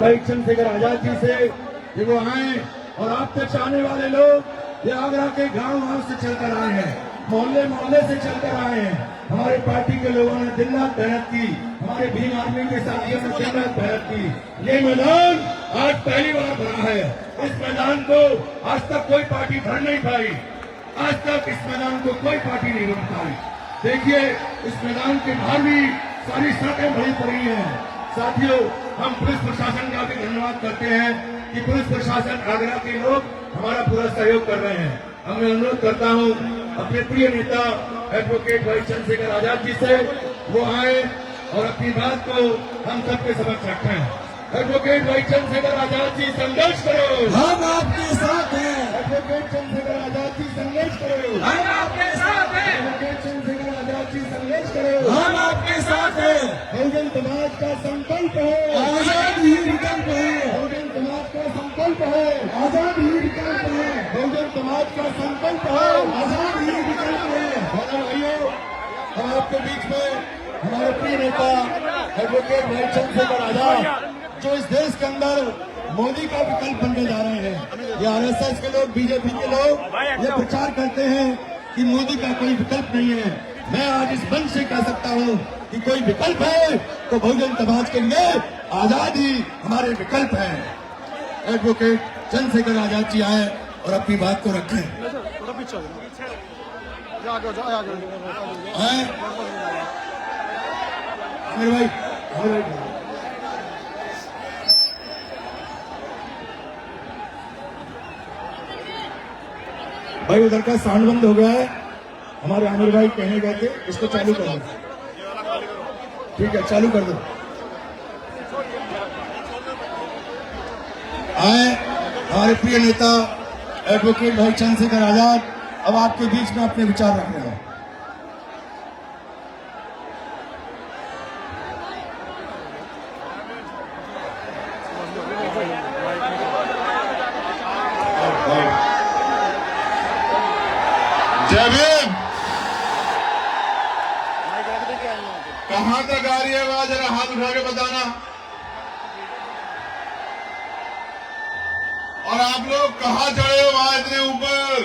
भाई चंद्रशेखर आजाद जी से कि वो आए और आप तक आने वाले लोग ये आगरा के गांव से चलकर आए हैं, मोहल्ले मोहल्ले से चलकर आए हैं। हमारे पार्टी के लोगों ने दिन रात मेहनत की, हमारे भीम आर्मी के साथियों ने दिन रात मेहनत की। ये मैदान आज पहली बार भरा है। इस मैदान को आज तक कोई पार्टी भर नहीं पाई, आज तक इस मैदान को कोई पार्टी नहीं भर पाई। देखिए इस मैदान के बाहर भी सारी सड़कें भरी पड़ी हैं। साथियों, हम पुलिस प्रशासन का भी धन्यवाद करते हैं कि पुलिस प्रशासन आगरा के लोग हमारा पूरा सहयोग कर रहे हैं। मैं अनुरोध करता हूं अपने प्रिय नेता एडवोकेट भाई चंद्रशेखर आजाद जी से वो आए और अपनी बात को हम सबके समक्ष रखें। एडवोकेट भाई चंद्रशेखर आजाद जी संघर्ष करो, हम आपके साथ हैं। एडवोकेट चंद्रशेखर आजाद जी संघर्ष करो, हम आपके साथ हैं। एडवोकेट चंद्रशेखर आजाद जी संघर्ष करो, हम आपके साथ हैं। बहुजन समाज का संकल्प है, आजाद ही विकल्प है। बहुजन समाज का संकल्प है, आजाद ही विकल्प है। बहुजन समाज का संकल्प है, आजाद ही विकल्प है। भाइयों, हम आपके बीच में हमारे प्रिय नेता एडवोकेट भाई चंद्रशेखर आजाद जो इस देश के अंदर मोदी का विकल्प बनने जा रहे हैं। ये आरएसएस के लोग, बीजेपी के लोग ये प्रचार करते हैं कि मोदी का कोई विकल्प नहीं है। मैं आज इस मंच से कह सकता हूं कि कोई विकल्प है तो बहुजन समाज के लिए आजाद ही हमारे विकल्प है। एडवोकेट चंद्रशेखर आजाद जी आए और अपनी बात को रखें। आमिर भाई, भाई उधर का साउंड बंद हो गया है। हमारे आमिर भाई कहने गए थे इसको चालू कर दो। ठीक है, चालू कर दो। आए हमारे प्रिय नेता एडवोकेट भाई चंद्रशेखर आजाद अब आपके बीच में अपने विचार रख रहे हैं। जय भीम। कहां तक आ रही है आवाज? जरा हाथ उठा के बताना। और आप लोग कहां चढ़े हो वहां इतने ऊपर?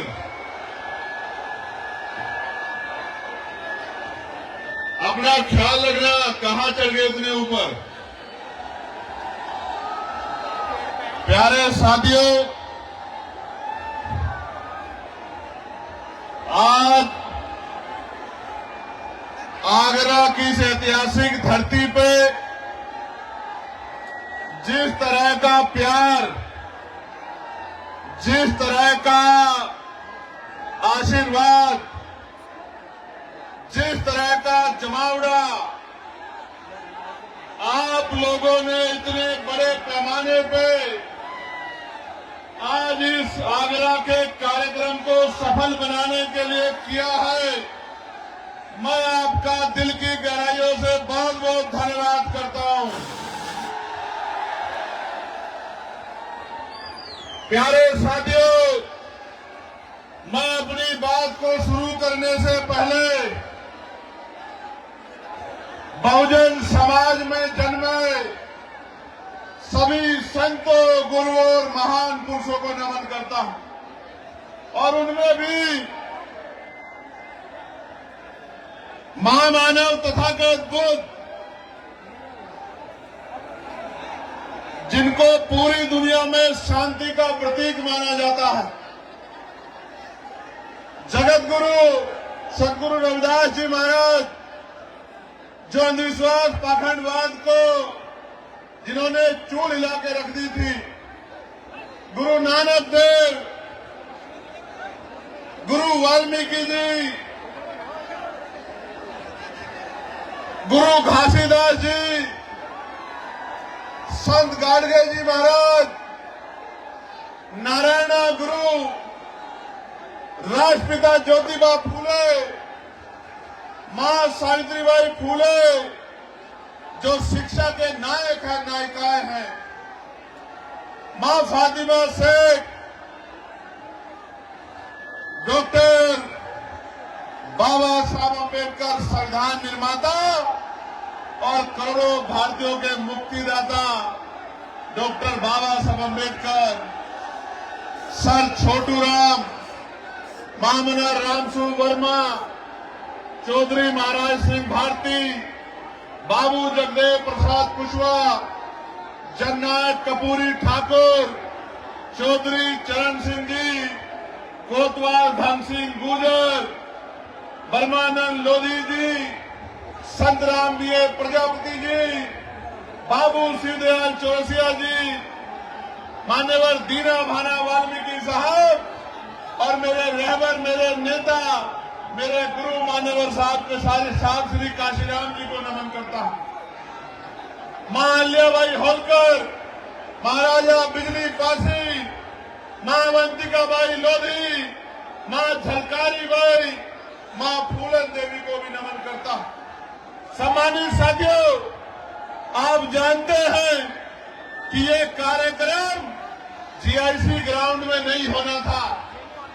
अपना ख्याल रखना, कहां चढ़ गए इतने ऊपर? प्यारे साथियों, आज आगरा की इस ऐतिहासिक धरती पे जिस तरह का प्यार, जिस तरह का आशीर्वाद, जिस तरह का जमावड़ा आप लोगों ने इतने बड़े पैमाने पे आज इस आगरा के कार्यक्रम को सफल बनाने के लिए किया है, मैं आपका दिल की गहराइयों से बहुत बहुत धन्यवाद करता हूं। प्यारे साथियों, मैं अपनी बात को शुरू करने से पहले बहुजन समाज में जन्मे सभी संतों, गुरुओं और महान पुरुषों को नमन करता हूं। और उनमें भी महामानव तथागत बुद्ध, जिनको पूरी दुनिया में शांति का प्रतीक माना जाता है, जगत गुरु सदगुरु रविदास जी महाराज, जो अंधविश्वास पाखंडवाद को जिन्होंने चूल हिला के रख दी थी, गुरु नानक देव, गुरु वाल्मीकि जी, गुरु घासीदास जी, संत गाडगे जी महाराज, नारायण गुरु, राष्ट्रपिता ज्योतिबा फूले, मां सावित्रीबाई फूले, जो शिक्षा के नायक हैं, नायिकाएं हैं, मां फातिमा शेख, डॉक्टर बाबा साहब अम्बेडकर संविधान निर्माता और करोड़ों भारतीयों के मुक्तिदाता डॉक्टर बाबा साहब अम्बेडकर, सर छोटू राम, मामना रामसू वर्मा, चौधरी महाराज सिंह भारती, बाबू जगदेव प्रसाद कुशवाहा, जननायक कपूरी ठाकुर, चौधरी चरण सिंह जी, कोतवाल धन सिंह गुजर, बर्मानंद लोधी जी, संतराम बीए प्रजापति जी, बाबू शिवदयाल चौरसिया जी, मान्यवर दीना भाना वाल्मीकि साहब और मेरे रहबर, मेरे नेता, मेरे गुरु मान्यवर साहब के सारे साहब श्री काशीराम जी को नमन करता हूं। मां अल्याबाई होलकर, महाराजा बिजली पासी, मां अवंतिकाबाई लोधी, मां झलकारी बाई, मां फूलन देवी को भी नमन करता हूं। सम्मानित साथियों, आप जानते हैं कि ये कार्यक्रम जीआईसी ग्राउंड में नहीं होना था।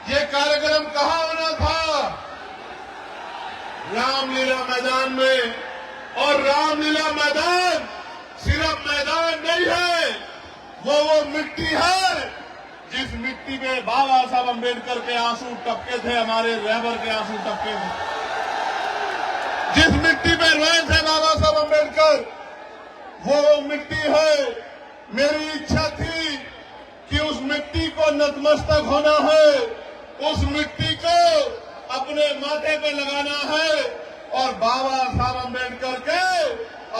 ये कार्यक्रम कहां होना था? रामलीला मैदान में। और रामलीला मैदान सिर्फ मैदान नहीं है, वो मिट्टी है जिस मिट्टी में बाबा साहब अम्बेडकर के आंसू टपके थे, हमारे रहबर के आंसू टपके थे। जिस मिट्टी में रोए थे बाबा साहब अम्बेडकर, वो मिट्टी है। मेरी इच्छा थी कि उस मिट्टी को नतमस्तक होना है, उस मिट्टी को अपने माथे पे लगाना है और बाबा साहब अम्बेडकर के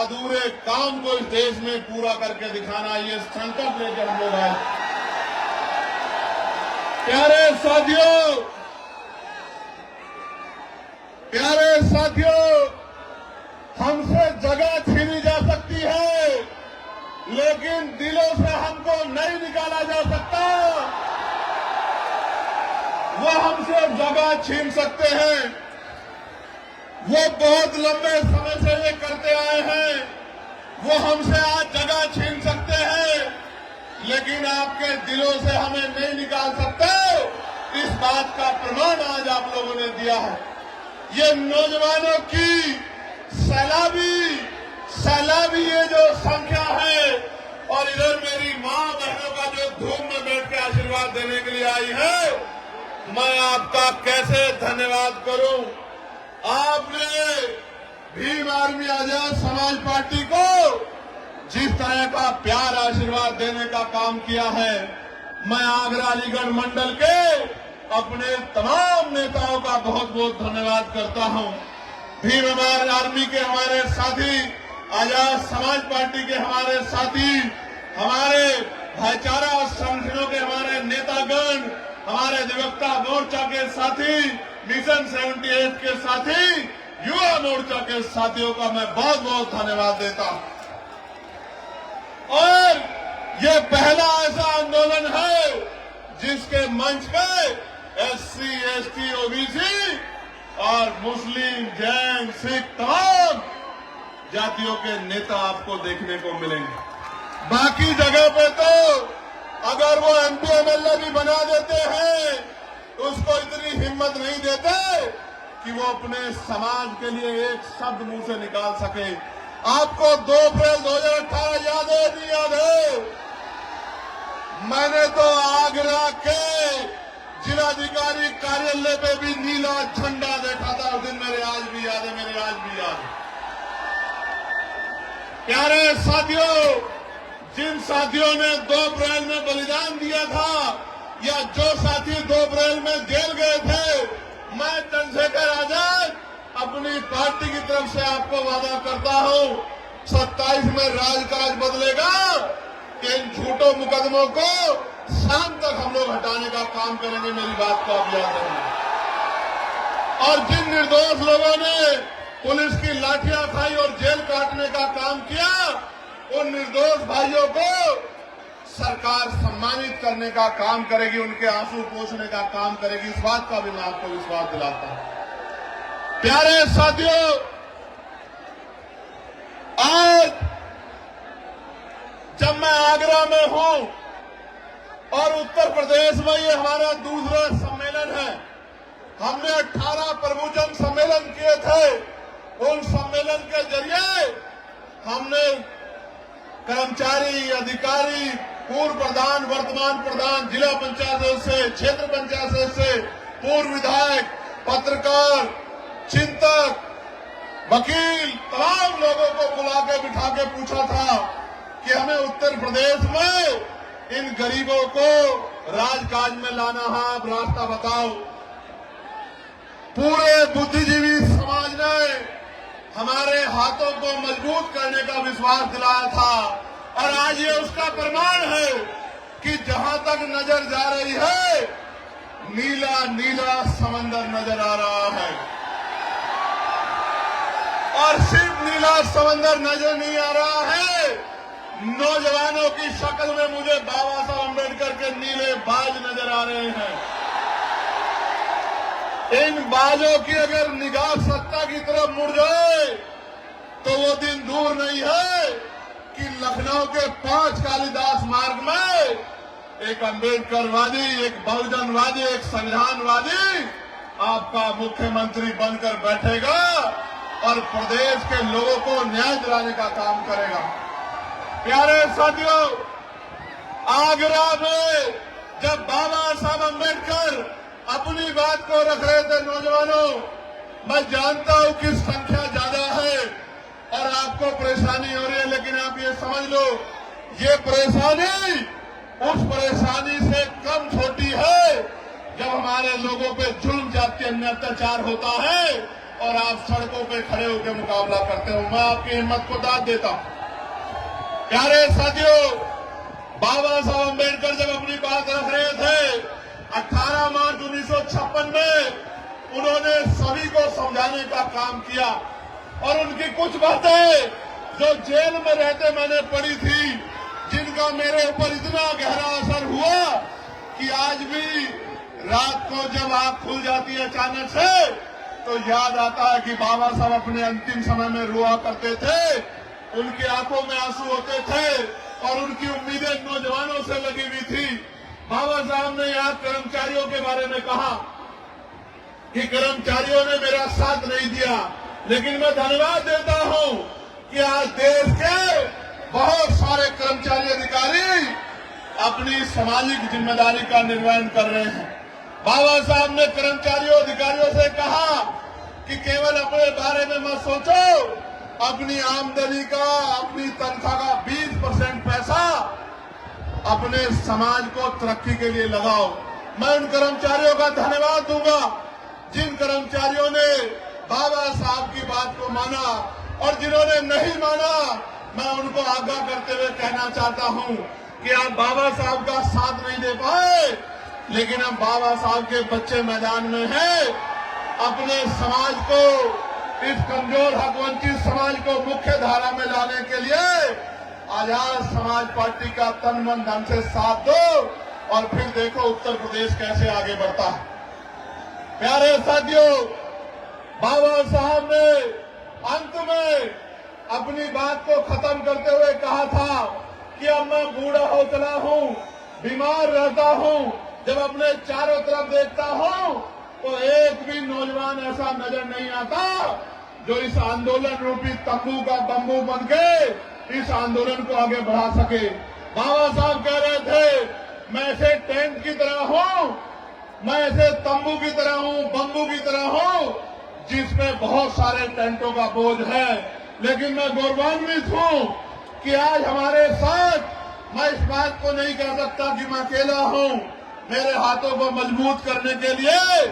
अधूरे काम को इस देश में पूरा करके दिखाना, ये संकल्प लेकर हम लोग आए। प्यारे साथियों, हमसे जगह छीनी जा सकती है, लेकिन दिलों से हमको नहीं निकाला जा सकता। वो हमसे जगह छीन सकते हैं, वो बहुत लंबे समय से ये करते आए हैं। वो हमसे आज जगह छीन सकते हैं, लेकिन आपके दिलों से हमें नहीं निकाल सकते। इस बात का प्रमाण आज आप लोगों ने दिया है। ये नौजवानों की सैलाबी ये जो संख्या है, और इधर मेरी मां बहनों का जो धूम में बैठ के आशीर्वाद देने के लिए आई है, मैं आपका कैसे धन्यवाद करूं। आपने भीम आर्मी आजाद समाज पार्टी को जिस तरह का प्यार आशीर्वाद देने का काम किया है, मैं आगरा अलीगढ़ मंडल के अपने तमाम नेताओं का बहुत बहुत धन्यवाद करता हूं। भीम आर्मी के हमारे साथी, आजाद समाज पार्टी के हमारे साथी, हमारे भाईचारा संगठनों के हमारे नेतागण, हमारे अधिवक्ता मोर्चा के साथी, मिशन 78 के साथी, युवा मोर्चा के साथियों का मैं बहुत बहुत धन्यवाद देता हूं। और ये पहला ऐसा आंदोलन है जिसके मंच पे SC, ST, OBC और मुस्लिम, जैन, सिख तमाम जातियों के नेता आपको देखने को मिलेंगे। बाकी जगह पे तो अगर वो MP MLA भी बना देते हैं, तो उसको इतनी हिम्मत नहीं देते कि वो अपने समाज के लिए एक शब्द मुंह से निकाल सके। आपको 2 अप्रैल 2018 याद है, नहीं याद है? मैंने तो आगरा के जिलाधिकारी कार्यालय पे भी नीला झंडा देखा था उस दिन, मेरे आज भी याद है। प्यारे साथियों, जिन साथियों ने 2 अप्रैल में बलिदान दिया था, या जो साथी 2 अप्रैल में जेल गए थे, मैं चंद्रशेखर आजाद अपनी पार्टी की तरफ से आपको वादा करता हूं, 27 में राजकाज बदलेगा। इन झूठों मुकदमों को शाम तक हम लोग हटाने का काम करेंगे। मेरी बात को आप याद रखेंगे। और जिन निर्दोष लोगों ने पुलिस की लाठियां खाई और जेल काटने का काम किया, उन निर्दोष भाइयों को सरकार सम्मानित करने का काम करेगी, उनके आंसू पोंछने का काम करेगी। इस बात का भी मैं आपको विश्वास दिलाता हूं। प्यारे साथियों, आज जब मैं आगरा में हूं और उत्तर प्रदेश में ये हमारा दूसरा सम्मेलन है, हमने 18 प्रमुजन सम्मेलन किए थे। उन सम्मेलन के जरिए हमने कर्मचारी, अधिकारी, पूर्व प्रधान, वर्तमान प्रधान, जिला पंचायत सदस्य, क्षेत्र पंचायत सदस्य, पूर्व विधायक, पत्रकार, चिंतक, वकील, तमाम लोगों को बुला के बिठा के पूछा था कि हमें उत्तर प्रदेश में इन गरीबों को राजकाज में लाना है, आप रास्ता बताओ। पूरे बुद्धिजीवी समाज ने हमारे हाथों को मजबूत करने का विश्वास दिलाया था और आज ये उसका प्रमाण है कि जहां तक नजर जा रही है नीला नीला समंदर नजर आ रहा है। और सिर्फ नीला समंदर नजर नहीं आ रहा है, नौजवानों की शक्ल में मुझे बाबा साहब अम्बेडकर के नीले बाज नजर आ रहे हैं। इन बाजों की अगर निगाह सत्ता की तरफ मुड़ जाए तो वो दिन दूर नहीं है कि लखनऊ के 5 कालिदास मार्ग में एक अम्बेडकरवादी, एक बहुजनवादी, एक संविधानवादी आपका मुख्यमंत्री बनकर बैठेगा और प्रदेश के लोगों को न्याय दिलाने का काम करेगा। प्यारे साथियों, आगरा में जब बाबा साहब अम्बेडकर अपनी बात को रख रहे थे, नौजवानों, मैं जानता हूं कि संख्या ज्यादा है और आपको परेशानी हो रही है, लेकिन आप ये समझ लो ये परेशानी उस परेशानी से कम छोटी है जब हमारे लोगों पे जुल्म, जाति, अन्य अत्याचार होता है और आप सड़कों पे खड़े होकर मुकाबला करते हो। मैं आपकी हिम्मत को दाद देता हूं। प्यारे साथियों, बाबा साहब अम्बेडकर जब अपनी बात रख रहे थे 18 मार्च 1956 में उन्होंने सभी को समझाने का काम किया और उनकी कुछ बातें जो जेल में रहते मैंने पढ़ी थी, जिनका मेरे ऊपर इतना गहरा असर हुआ कि आज भी रात को जब आंख खुल जाती है अचानक से तो याद आता है कि बाबा साहब अपने अंतिम समय में रोआ करते थे, उनकी आंखों में आंसू होते थे और उनकी उम्मीदें नौजवानों से लगी हुई थी। बाबा साहब ने यहाँ कर्मचारियों के बारे में कहा कि कर्मचारियों ने मेरा साथ नहीं दिया, लेकिन मैं धन्यवाद देता हूं कि आज देश के बहुत सारे कर्मचारी अधिकारी अपनी सामाजिक जिम्मेदारी का निर्वहन कर रहे हैं। बाबा साहब ने कर्मचारियों अधिकारियों से कहा कि केवल अपने बारे में मत सोचो, अपनी आमदनी का, अपनी तनख्वाह का 20% पैसा अपने समाज को तरक्की के लिए लगाओ। मैं उन कर्मचारियों का धन्यवाद दूंगा जिन कर्मचारियों ने बाबा साहब की बात को माना और जिन्होंने नहीं माना, मैं उनको आगाह करते हुए कहना चाहता हूं कि आप बाबा साहब का साथ नहीं दे पाए, लेकिन अब बाबा साहब के बच्चे मैदान में हैं। अपने समाज को, इस कमजोर हक वंचित समाज को मुख्य धारा में लाने के लिए आजाद समाज पार्टी का तन मन धन से साथ दो और फिर देखो उत्तर प्रदेश कैसे आगे बढ़ता है। प्यारे साथियों, बाबा साहब ने अंत में अपनी बात को खत्म करते हुए कहा था कि अब मैं बूढ़ा हो चला हूं, बीमार रहता हूं, जब अपने चारों तरफ देखता हूं तो एक भी नौजवान ऐसा नजर नहीं आता जो इस आंदोलन रूपी तंबू का बम्बू बन के इस आंदोलन को आगे बढ़ा सके। बाबा साहब कह रहे थे, मैं ऐसे टेंट की तरह हूं, मैं ऐसे तंबू की तरह हूं, बम्बू की तरह हूं, जिसमें बहुत सारे टेंटों का बोझ है, लेकिन मैं गौरवान्वित हूं कि आज हमारे साथ मैं इस बात को नहीं कह सकता कि मैं अकेला हूं। मेरे हाथों को मजबूत करने के लिए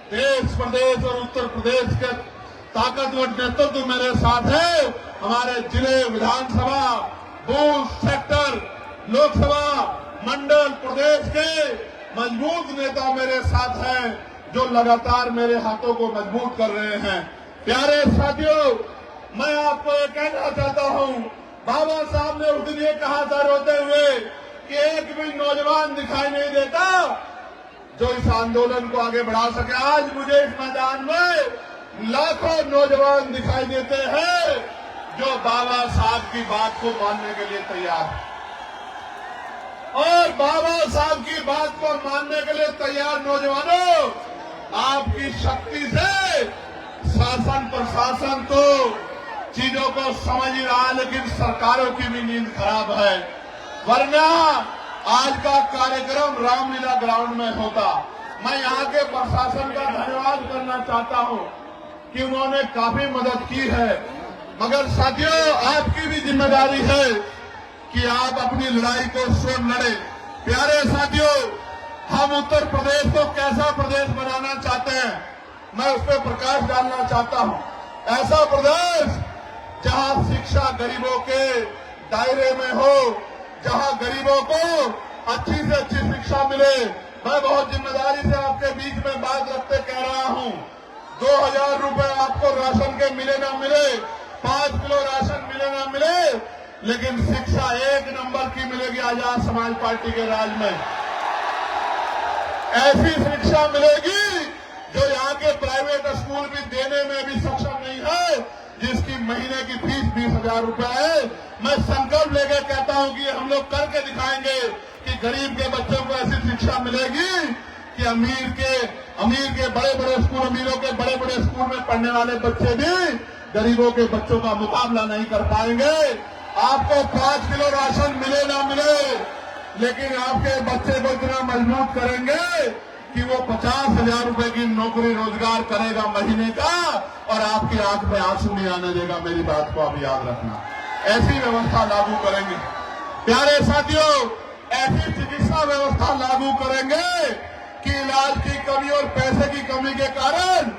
देश, प्रदेश और उत्तर प्रदेश के ताकतवर नेतृत्व मेरे साथ है। हमारे जिले, विधानसभा, बूथ, सेक्टर, लोकसभा, मंडल, प्रदेश के मजबूत नेता मेरे साथ हैं जो लगातार मेरे हाथों को मजबूत कर रहे हैं। प्यारे साथियों, मैं आपको ये कहना चाहता हूं, बाबा साहब ने उस दिन ये कहा था रोते हुए कि एक भी नौजवान दिखाई नहीं देता जो इस आंदोलन को आगे बढ़ा सके। आज मुझे इस मैदान में लाखों नौजवान दिखाई देते हैं जो बाबा साहब की बात को मानने के लिए तैयार है और बाबा साहब की बात को मानने के लिए तैयार नौजवानों, आपकी शक्ति से शासन प्रशासन को चीजों को समझ ही रहा है, लेकिन सरकारों की भी नींद खराब है। वरना आज का कार्यक्रम रामलीला ग्राउंड में होता। मैं यहाँ के प्रशासन का धन्यवाद करना चाहता हूँ कि उन्होंने काफी मदद की है, मगर साथियों आपकी भी जिम्मेदारी है कि आप अपनी लड़ाई को स्वयं लड़े। प्यारे साथियों, हम उत्तर प्रदेश को कैसा प्रदेश बनाना चाहते हैं, मैं उस पर प्रकाश डालना चाहता हूं। ऐसा प्रदेश जहां शिक्षा गरीबों के दायरे में हो, जहां गरीबों को अच्छी से अच्छी शिक्षा मिले। मैं बहुत जिम्मेदारी से आपके बीच में बात रखते कह रहा हूं, 2000 रुपए आपको राशन के मिले ना मिले, 5 किलो राशन मिले ना मिले, लेकिन शिक्षा 1 नंबर की मिलेगी आजाद समाज पार्टी के राज में। ऐसी शिक्षा मिलेगी जो यहाँ के प्राइवेट स्कूल भी देने में भी सक्षम नहीं है, जिसकी महीने की फीस 20,000 रुपए है। मैं संकल्प लेकर कहता हूँ कि हम लोग करके दिखाएंगे कि गरीब के बच्चों को ऐसी शिक्षा मिलेगी कि अमीर के बड़े बड़े स्कूल, अमीरों के बड़े बड़े स्कूल में पढ़ने वाले बच्चे भी गरीबों के बच्चों का मुकाबला नहीं कर पाएंगे। आपको 5 किलो राशन मिले ना मिले, लेकिन आपके बच्चे को इतना मजबूत करेंगे कि वो 50,000 रुपए की नौकरी रोजगार करेगा महीने का, और आपकी आंख में आंसू नहीं आने देगा। मेरी बात को आप याद रखना, ऐसी व्यवस्था लागू करेंगे। प्यारे साथियों, ऐसी चिकित्सा व्यवस्था लागू करेंगे कि इलाज की कमी और पैसे की कमी के कारण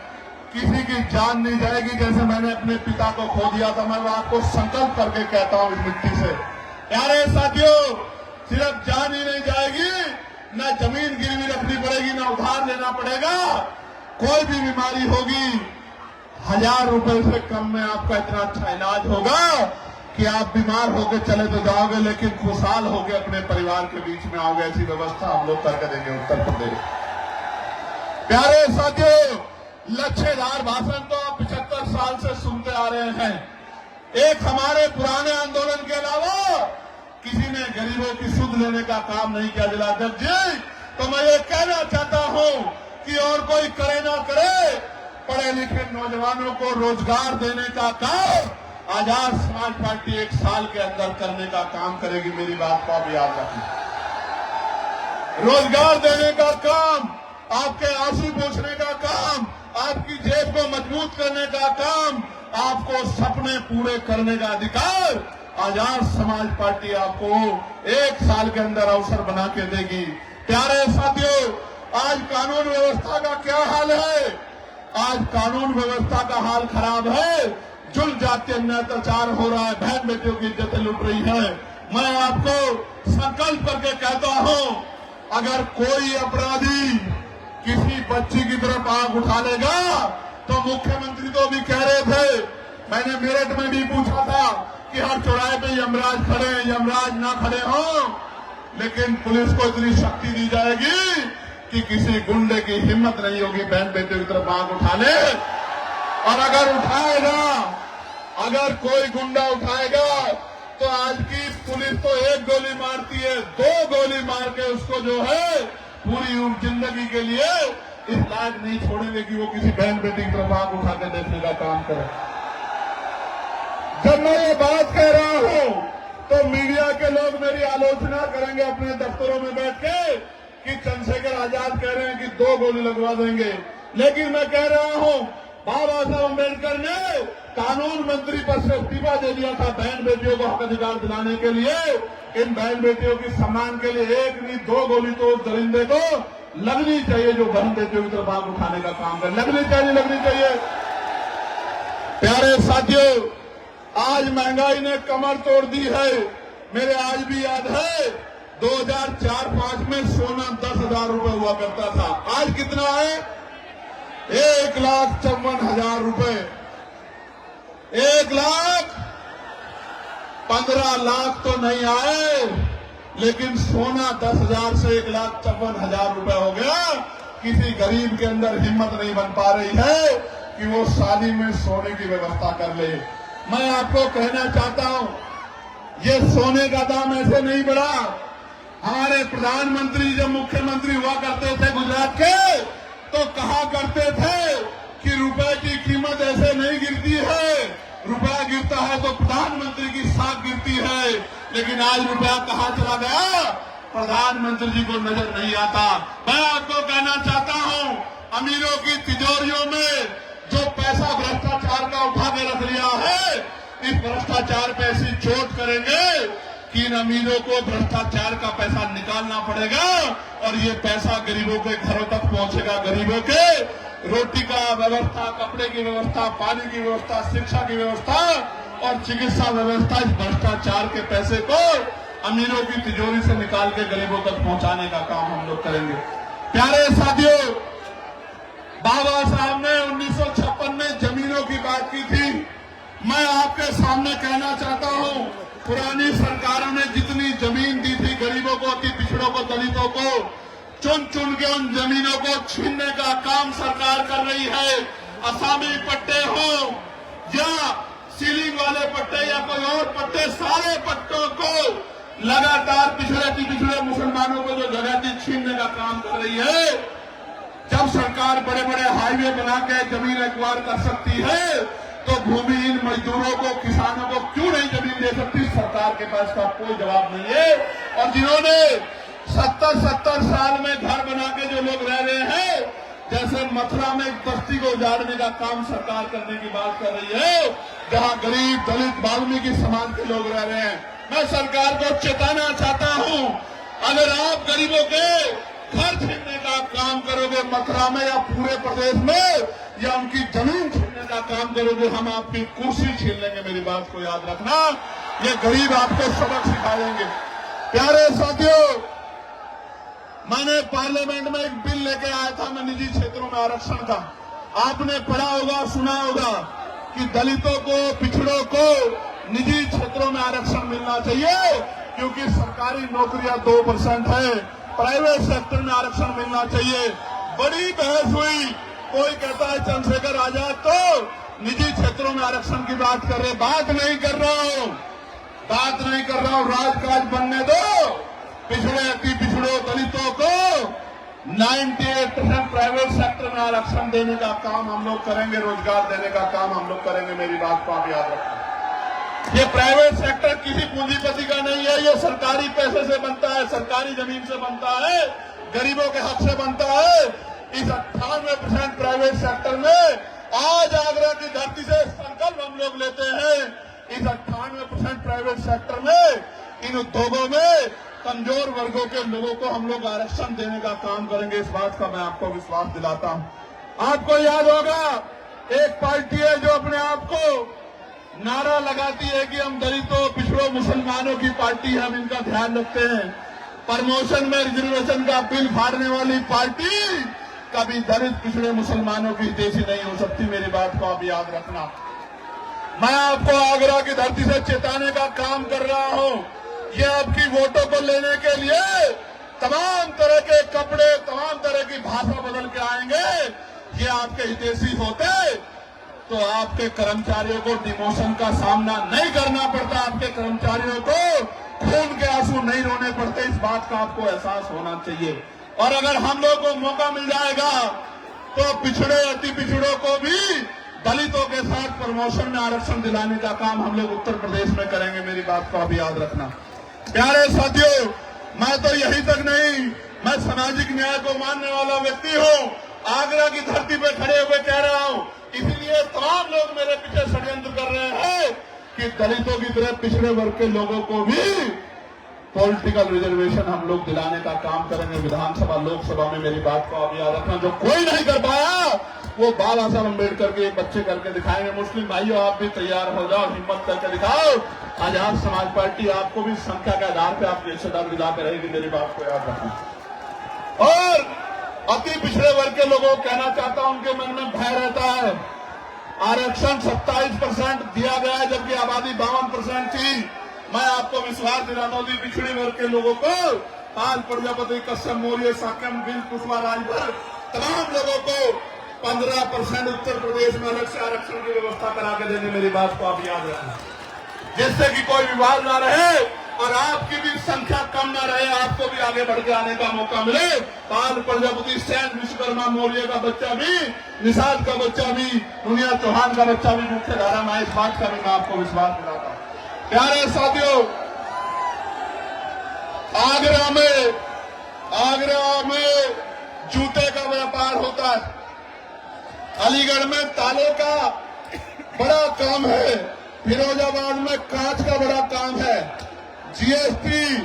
किसी की जान नहीं जाएगी। जैसे मैंने अपने पिता को खो दिया था, मैं आपको संकल्प करके कहता हूं इस मिट्टी से। प्यारे साथियों, सिर्फ जान ही नहीं जाएगी, ना जमीन गिरवी रखनी पड़ेगी, ना उधार लेना पड़ेगा। कोई भी बीमारी होगी, 1000 रुपए से कम में आपका इतना अच्छा इलाज होगा कि आप बीमार होकर चले तो जाओगे, लेकिन खुशहाल होकर अपने परिवार के बीच में आओगे। ऐसी व्यवस्था हम लोग करके देंगे उत्तर प्रदेश। प्यारे साथियों, लक्ष्यधार भाषण तो आप 75 साल से सुनते आ रहे हैं। एक हमारे पुराने आंदोलन के अलावा किसी ने गरीबों की सुध लेने का काम नहीं किया जलाध्यक्ष जी। तो मैं ये कहना चाहता हूं कि और कोई करे ना करे, पढ़े लिखे नौजवानों को रोजगार देने का काम आजाद समाज पार्टी 1 साल के अंदर करने का काम करेगी। मेरी बात को आप याद रखना। रोजगार देने का काम, आपके आंसू पोंछने का काम, आपकी जेब को मजबूत करने का काम, आपको सपने पूरे करने का अधिकार आजाद समाज पार्टी आपको 1 साल के अंदर अवसर बना के देगी। प्यारे साथियों, आज कानून व्यवस्था का क्या हाल है? आज कानून व्यवस्था का हाल खराब है। जुल्म जाति अन्याय अत्याचार हो रहा है, बहन बेटियों की इज्जतें लुट रही है। मैं आपको संकल्प करके कहता हूं, अगर कोई अपराधी किसी बच्ची की तरफ आंख उठा लेगा, तो मुख्यमंत्री तो भी कह रहे थे, मैंने मेरठ में भी पूछा था कि हर चौराहे पे यमराज खड़े हैं, यमराज ना खड़े हों, लेकिन पुलिस को इतनी शक्ति दी जाएगी कि किसी गुंडे की हिम्मत नहीं होगी बहन बेटियों की तरफ आंख उठा ले। और अगर उठाएगा, अगर कोई गुंडा उठाएगा, तो आज की पुलिस तो 1 गोली मारती है, 2 गोली मार के उसको जो है पूरी जिंदगी के लिए इस लायक नहीं छोड़ेंगे कि वो किसी बहन बेटी की तरफ आंख उठा के देखने का काम करे। जब मैं ये बात कह रहा हूं, तो मीडिया के लोग मेरी आलोचना करेंगे अपने दफ्तरों में बैठ के कि चंद्रशेखर आजाद कह रहे हैं कि 2 गोली लगवा देंगे। लेकिन मैं कह रहा हूं, बाबा साहब अम्बेडकर ने कानून मंत्री पद से इस्तीफा दे दिया था बहन बेटियों को हक अधिकार दिलाने के लिए। इन बहन बेटियों की सम्मान के लिए 1 नहीं 2 गोली तो उस दरिंदे को लगनी चाहिए जो बहन बेटियों की तरफ आंख उठाने का काम करे। लगनी चाहिए। प्यारे साथियों, आज महंगाई ने कमर तोड़ दी है। मेरे आज भी याद है 2004-05 में सोना 10,000 रुपए हुआ करता था। आज कितना है? 1,54,000 रुपए। 1,15 लाख तो नहीं आए, लेकिन सोना 10,000 से 1,54,000 रुपए हो गया। किसी गरीब के अंदर हिम्मत नहीं बन पा रही है कि वो शादी में सोने की व्यवस्था कर ले। मैं आपको कहना चाहता हूं, ये सोने का दाम ऐसे नहीं बढ़ा। हमारे प्रधानमंत्री जब मुख्यमंत्री हुआ करते थे गुजरात के, तो कहा करते थे कि रुपए की कीमत ऐसे नहीं गिरती है, रुपया गिरता है तो प्रधानमंत्री की साख गिरती है, लेकिन आज रुपया कहां चला गया प्रधानमंत्री जी को नजर नहीं आता। मैं आपको कहना चाहता हूं, अमीरों की तिजोरियों में जो पैसा भ्रष्टाचार का उठा के रख लिया है, इस भ्रष्टाचार पे ऐसी चोट करेंगे कि इन अमीरों को भ्रष्टाचार का पैसा निकालना पड़ेगा और ये पैसा गरीबों के घरों तक पहुंचेगा। गरीबों के रोटी का व्यवस्था, कपड़े की व्यवस्था, पानी की व्यवस्था, शिक्षा की व्यवस्था और चिकित्सा व्यवस्था, इस भ्रष्टाचार के पैसे को अमीरों की तिजोरी से निकाल के गरीबों तक पहुंचाने का काम हम लोग करेंगे। प्यारे साथियों, बाबा साहब ने 1956 में जमीनों की बात की थी। मैं आपके सामने कहना चाहता हूं, पुरानी सरकारों ने जितनी जमीन दी थी गरीबों को, अति पिछड़ों को, दलितों को, चुन चुन के उन जमीनों को छीनने का काम सरकार कर रही है। असामी पट्टे हो या सीलिंग वाले पट्टे या कोई और पट्टे, सारे पट्टों को लगातार पिछड़े मुसलमानों को जो जगह थी छीनने का काम कर रही है। जब सरकार बड़े बड़े हाईवे बना के जमीन एक्वायर कर सकती है तो भूमिहीन मजदूरों को, किसानों को क्यों नहीं जमीन दे सकती? सरकार के पास का कोई जवाब नहीं है। और जिन्होंने 70 साल में घर बना के जो लोग रह रहे हैं, जैसे मथुरा में एक बस्ती को उजाड़ने का काम सरकार करने की बात कर रही है, जहां गरीब, दलित, वाल्मीकि समाज के लोग रह रहे हैं। मैं सरकार को चेताना चाहता हूं, अगर आप गरीबों के घर छीनने का काम करोगे मथुरा में या पूरे प्रदेश में, या उनकी जमीन छीनने का काम करोगे, हम आपकी कुर्सी छीन लेंगे। मेरी बात को याद रखना, ये गरीब आपको सबक सिखा देंगे। प्यारे साथियों, मैंने पार्लियामेंट में एक बिल लेके आया था, मैं निजी क्षेत्रों में आरक्षण का। आपने पढ़ा होगा, सुना होगा कि दलितों को, पिछड़ों को निजी क्षेत्रों में आरक्षण मिलना चाहिए, क्योंकि सरकारी नौकरियां 2% है, प्राइवेट सेक्टर में आरक्षण मिलना चाहिए। बड़ी बहस हुई, कोई कहता है चंद्रशेखर आजाद तो निजी क्षेत्रों में आरक्षण की बात कर रहे। बात नहीं कर रहा हूं, राजकाज बनने दो। पिछड़े, अति पिछड़ों, दलितों को 98% प्राइवेट सेक्टर में आरक्षण देने का काम हम लोग करेंगे, रोजगार देने का काम हम लोग करेंगे। मेरी बात को आप याद रखना। ये प्राइवेट सेक्टर किसी पूंजीपति का नहीं है, ये सरकारी पैसे से बनता है, सरकारी जमीन से बनता है, गरीबों के हक से बनता है। इस 98% प्राइवेट सेक्टर में आज आगरा की धरती से संकल्प हम लोग लेते हैं, इस 98% प्राइवेट सेक्टर में, इन उद्योगों में कमजोर वर्गों के लोगों को हम लोग आरक्षण देने का काम करेंगे। इस बात का मैं आपको विश्वास दिलाता हूं। आपको याद होगा, एक पार्टी है जो अपने आप को नारा लगाती है कि हम दलितों, पिछड़ों, मुसलमानों की पार्टी है, हम इनका ध्यान रखते हैं। प्रमोशन में रिजर्वेशन का बिल फाड़ने वाली पार्टी कभी दलित, पिछड़े, मुसलमानों की हितैषी नहीं हो सकती। मेरी बात को आप याद रखना। मैं आपको आगरा की धरती से चेताने का काम कर रहा हूं। ये आपकी वोटों को लेने के लिए तमाम तरह के कपड़े, तमाम तरह की भाषा बदल के आएंगे। ये आपके हितैषी होते तो आपके कर्मचारियों को डिमोशन का सामना नहीं करना पड़ता, आपके कर्मचारियों को खून के आंसू नहीं रोने पड़ते। इस बात का आपको एहसास होना चाहिए। और अगर हम लोगों को मौका मिल जाएगा तो पिछड़े, अति पिछड़ों को भी दलितों के साथ प्रमोशन में आरक्षण दिलाने का काम हम लोग उत्तर प्रदेश में करेंगे। मेरी बात को आप याद रखना। प्यारे साथियों, मैं तो यही तक नहीं, मैं सामाजिक न्याय को मानने वाला व्यक्ति हूं। आगरा की धरती पर खड़े हुए कह रहा हूं, इसलिए तमाम लोग मेरे पीछे षड्यंत्र कर रहे हैं कि दलितों की तरह पिछड़े वर्ग के लोगों को भी पॉलिटिकल रिजर्वेशन हम लोग दिलाने का काम करेंगे विधानसभा, लोकसभा में। मेरी बात को आप याद रखना। जो कोई नहीं कर पाया वो बाबा साहब अम्बेडकर के बच्चे करके दिखाएंगे। मुस्लिम भाइयों, आप भी तैयार हो जाओ, हिम्मत करके दिखाओ। आजाद समाज पार्टी आपको भी संख्या के आधार पर आपकी हिस्सेदार दिला के रहेगी। मेरी बात को याद रखना। और अति पिछड़े वर्ग के लोगों को कहना चाहता हूं, उनके मन में भय रहता है। आरक्षण 27% दिया गया है, जबकि आबादी 52% थी। मैं आपको विश्वास दिलाता हूं, पिछड़े वर्ग के लोगों को आज प्रजापति, कश्यप मौर्य, साक्यम, बिल, कुशवाहा, राजभर, तमाम लोगों को 15% उत्तर प्रदेश में अलग से आरक्षण की व्यवस्था करा के देने। मेरी बात को आप याद रखना, जिससे कि कोई विवाद ना रहे। और आपकी भी संख्या कम न रहे, आपको भी आगे बढ़ के आने का मौका मिले। पाल प्रजापति, सैन विश्वकर्मा मौर्य का बच्चा भी, निषाद का बच्चा भी, दुनिया चौहान का बच्चा भी मुख्य धारा में, इस बात का भी मैं आपको विश्वास दिलाता हूं। प्यारे साथियों, आगरा में जूते का व्यापार होता है, अलीगढ़ में ताले का बड़ा काम है, फिरोजाबाद में कांच का बड़ा काम है। जीएसटी,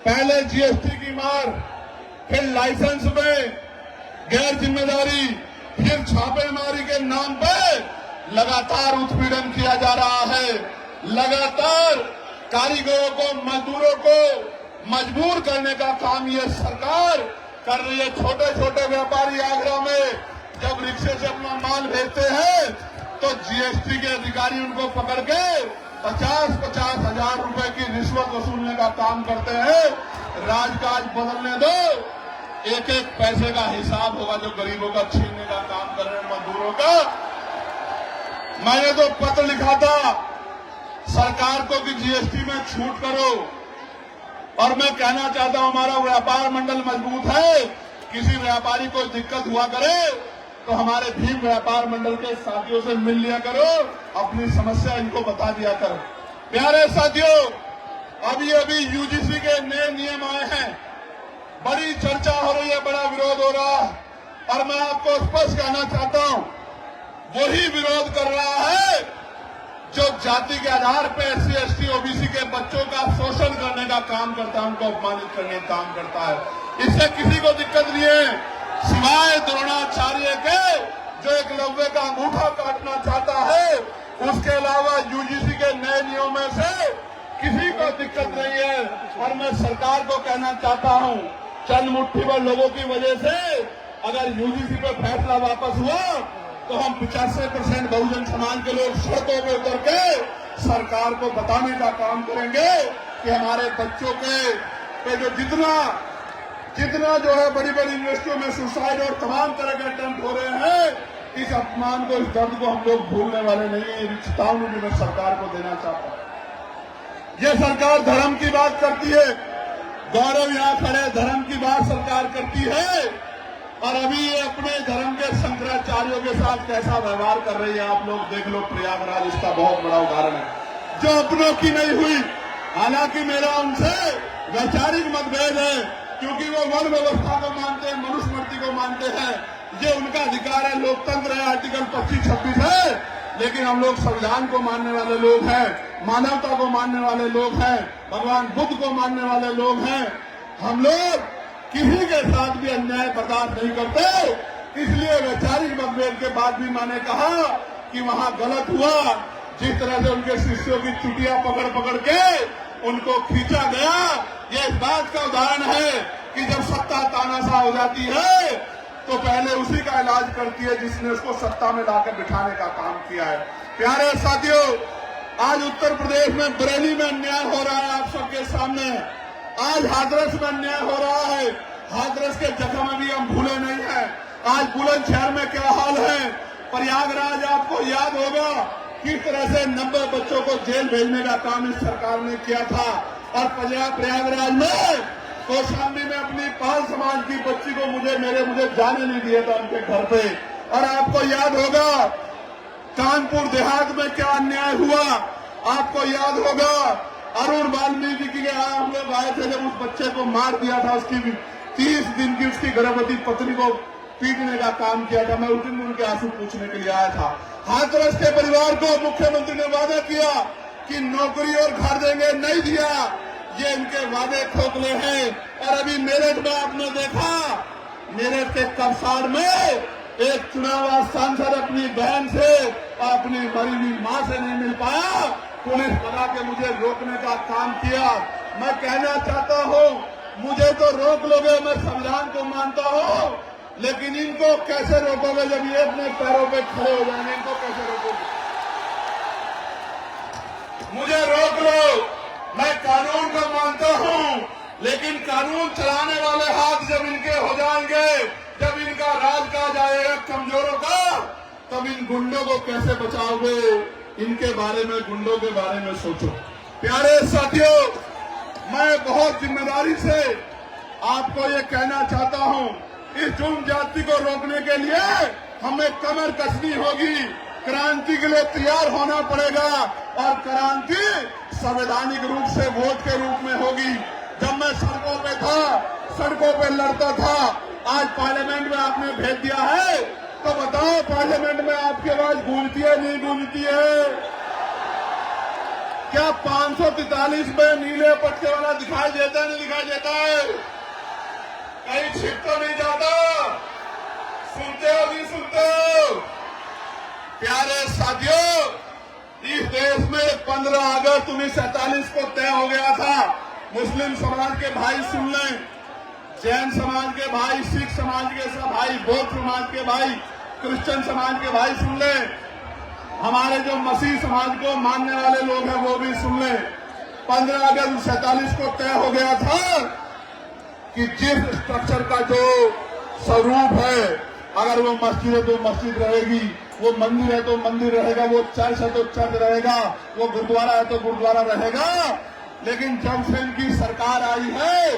पहले जीएसटी की मार, फिर लाइसेंस में गैर जिम्मेदारी, फिर छापेमारी के नाम पर लगातार उत्पीड़न किया जा रहा है। लगातार कारीगरों को, मजदूरों को मजबूर करने का काम ये सरकार कर रही है। छोटे छोटे व्यापारी आगरा में जब रिक्शे से अपना माल भेजते हैं तो जीएसटी के अधिकारी उनको पकड़ के 50-50 हजार रुपए की रिश्वत वसूलने का काम करते हैं। राजकाज बदलने दो, एक एक पैसे का हिसाब होगा जो गरीबों का छीनने का काम कर रहे हैं, मजदूरों का। मैंने तो पत्र लिखा था सरकार को कि जीएसटी में छूट करो, और मैं कहना चाहता हूं हमारा व्यापार मंडल मजबूत है। किसी व्यापारी को दिक्कत हुआ करे तो हमारे भीम व्यापार मंडल के साथियों से मिल लिया करो, अपनी समस्या इनको बता दिया करो। प्यारे साथियों, अभी यूजीसी के नए नियम आए हैं, बड़ी चर्चा हो रही है, बड़ा विरोध हो रहा है, और मैं आपको स्पष्ट कहना चाहता हूं वही विरोध कर रहा है जो जाति के आधार पर एससी, एसटी, ओबीसी के बच्चों का शोषण करने का काम करता है, उनको अपमानित करने का काम करता है। इससे किसी को दिक्कत नहीं है, सिवाय द्रोणाचार्य के जो एकलव्य का अंगूठा काटना चाहता है। उसके अलावा यूजीसी के नए नियमों में से किसी को दिक्कत नहीं है। और मैं सरकार को कहना चाहता हूं, चंद मुट्ठी भर लोगों की वजह से अगर यूजीसी पे फैसला वापस हुआ तो हम 85% बहुजन समाज के लोग सड़कों पे उतर के सरकार को बताने का काम करेंगे कि हमारे बच्चों के जो जितना जो है बड़ी बड़ी यूनिवर्सिटियों में सुसाइड और तमाम तरह के अटेम्प्ट हो रहे हैं, इस अपमान को, इस दर्द को हम लोग भूलने वाले नहीं है। चेतावनी भी मैं सरकार को देना चाहता हूं। ये सरकार धर्म की बात करती है, गौरव यहां खड़े, धर्म की बात सरकार करती है, और अभी ये अपने धर्म के शंकराचार्यों के साथ कैसा व्यवहार कर रही है आप लोग देख लो। प्रयागराज इसका बहुत बड़ा उदाहरण है, जो अपनों की नहीं हुई। हालांकि मेरा उनसे वैचारिक मतभेद है, क्योंकि वो वर्ण व्यवस्था को मानते हैं, मनुस्मृति को मानते हैं, ये उनका अधिकार है, लोकतंत्र है, आर्टिकल 25-26 है। लेकिन हम लोग संविधान को मानने वाले लोग हैं, मानवता को मानने वाले लोग हैं, भगवान बुद्ध को मानने वाले लोग हैं। हम लोग किसी के साथ भी अन्याय बर्दाश्त नहीं करते। इसलिए वैचारिक मतभेद के बाद भी मैंने कहा कि वहां गलत हुआ, जिस तरह से उनके शिष्यों की चुटियां पकड़ के उनको खींचा गया। ये इस बात का उदाहरण है कि जब सत्ता तानाशाह हो जाती है तो पहले उसी का इलाज करती है जिसने उसको सत्ता में लाकर बिठाने का काम किया है। प्यारे साथियों, आज उत्तर प्रदेश में बरेली में अन्याय हो रहा है आप सबके सामने। आज हाथरस में अन्याय हो रहा है, हाथरस के जख्म अभी हम भूले नहीं है। आज बुलंदशहर में क्या हाल है, प्रयागराज आपको याद होगा किस तरह से 90 बच्चों को जेल भेजने का काम इस सरकार ने किया था। और प्रयागराज में कौशाम्बी में अपनी पाल समाज की बच्ची को मुझे जाने नहीं दिया था उनके घर पे। और आपको याद होगा कानपुर देहात में क्या अन्याय हुआ, आपको याद होगा अरुण वाल्मीकि के यहाँ हम लोग आए थे जब उस बच्चे को मार दिया था, उसकी 30 दिन की उसकी गर्भवती पत्नी को पीटने का काम किया था। मैं उस दिन उनके आंसू पूछने के लिए आया था। हाथरस के परिवार को मुख्यमंत्री ने वादा किया कि नौकरी और घर देंगे, नहीं दिया। ये इनके वादे खोखले हैं। और अभी मेरठ में आपने देखा, मेरठ के कपसार में एक चुनाव सांसद अपनी बहन से और अपनी मरी हुई मां से नहीं मिल पाया, पुलिस बना के मुझे रोकने का काम किया। मैं कहना चाहता हूं, मुझे तो रोक लोगे, मैं संविधान को मानता हूं, लेकिन इनको कैसे रोकोगे जब ये अपने पैरों पे खड़े हो जाएंगे? इनको कैसे रोकोगे? मुझे रोक लो, मैं कानून को मानता हूं, लेकिन कानून चलाने वाले हाथ जब इनके हो जाएंगे, जब इनका राज का जाएगा कमजोरों का, तब इन गुंडों को कैसे बचाओगे? इनके बारे में, गुंडों के बारे में सोचो। प्यारे साथियों, मैं बहुत जिम्मेदारी से आपको ये कहना चाहता हूं, इस जुर्म जाति को रोकने के लिए हमें कमर कसनी होगी, क्रांति के लिए तैयार होना पड़ेगा और क्रांति संवैधानिक रूप से वोट के रूप में होगी। जब मैं सड़कों पे था, सड़कों पे लड़ता था, आज पार्लियामेंट में आपने भेज दिया है, तो बताओ पार्लियामेंट में आपकी आवाज गूंजती है नहीं गूंजती है? क्या 543 में नीले पट्टे वाला दिखाई देता है नहीं दिखाई देता है? कहीं छिप तो नहीं जाता? सुनते हो नहीं सुनते हो? प्यारे साथियों, इस देश में 15 अगस्त 1947 को तय हो गया था। मुस्लिम समाज के भाई सुन लें, जैन समाज के भाई, सिख समाज के भाई, बौद्ध समाज के भाई, क्रिश्चियन समाज के भाई सुन लें, हमारे जो मसीह समाज को मानने वाले लोग हैं वो भी सुन लें। 15 अगस्त 1947 को तय हो गया था कि जिस स्ट्रक्चर का जो स्वरूप है, अगर वो मस्जिद है तो मस्जिद रहेगी, वो मंदिर है तो मंदिर रहेगा, वो चर्च है तो चर्च रहेगा, वो गुरुद्वारा है तो गुरुद्वारा रहेगा। लेकिन जब से इनकी सरकार आई है,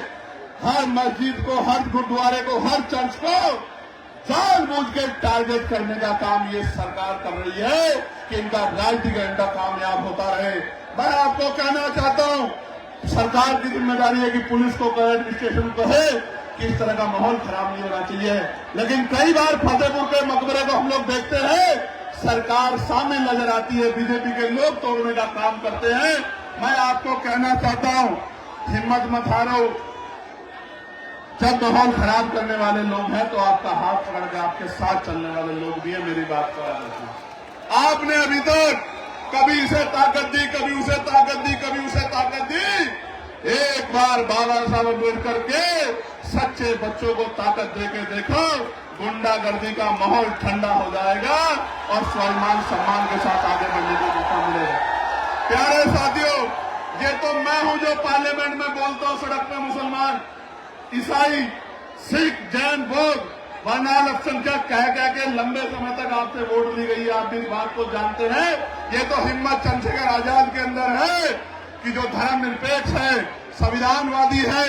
हर मस्जिद को, हर गुरुद्वारे को, हर चर्च को जानबूझ के टारगेट करने का काम ये सरकार कर रही है कि इनका राजनीतिक एजेंडा कामयाब होता रहे। मैं आपको कहना चाहता हूं, सरकार की जिम्मेदारी है कि पुलिस को कहे, एडमिनिस्ट्रेशन को कहे कि इस तरह का माहौल खराब नहीं होना चाहिए। लेकिन कई बार फतेहपुर के मकबरे को हम लोग देखते हैं, सरकार सामने नजर आती है, बीजेपी के लोग तोड़ने का काम करते हैं। मैं आपको कहना चाहता हूं, हिम्मत मत हारो। जब माहौल खराब करने वाले लोग हैं तो आपका हाथ पकड़ के आपके साथ चलने वाले लोग भी हैं। मेरी बात को याद रखना। आपने अभी तक कभी इसे ताकत दी, कभी उसे ताकत दी, कभी उसे ताकत दी। एक बार बाबा साहब अम्बेडकर के सच्चे बच्चों को ताकत देके देखो, गुंडागर्दी का माहौल ठंडा हो जाएगा और स्वाभिमान सम्मान के साथ आगे बढ़ने का मौका मिलेगा। प्यारे साथियों, ये तो मैं हूं जो पार्लियामेंट में बोलता हूं, सड़क पे मुसलमान, ईसाई, सिख, जैन, बौद्ध, वरना अल्पसंख्यक कह के लंबे समय तक आपसे वोट ली गई है। आप इस बात को जानते हैं। ये तो हिम्मत चंद्रशेखर आजाद के अंदर है कि जो धर्मनिरपेक्ष है, संविधानवादी है,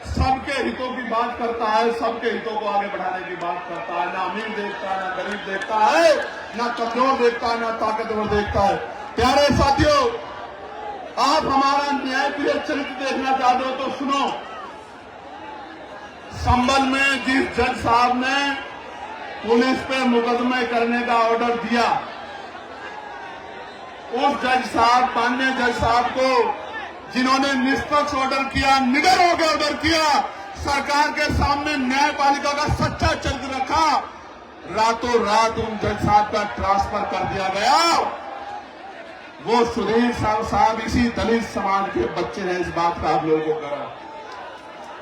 सबके हितों की बात करता है, सबके हितों को आगे बढ़ाने की बात करता है। ना अमीर देखता है, ना गरीब देखता है, ना कमजोर देखता है, ना ताकतवर देखता है। प्यारे साथियों, आप हमारा न्यायप्रिय चरित्र देखना चाहते हो तो सुनो। संभल में जिस जज साहब ने पुलिस पे मुकदमे करने का ऑर्डर दिया, उस जज साहब, माननीय जज साहब को, जिन्होंने निष्पक्ष ऑर्डर किया, निडर होकर ऑर्डर किया, सरकार के सामने न्यायपालिका का सच्चा चरित्र रखा, रातों रात उन जज साहब का ट्रांसफर कर दिया गया। वो सुधीर साहब इसी दलित समाज के बच्चे हैं। इस बात का आप लोगों को गर्व,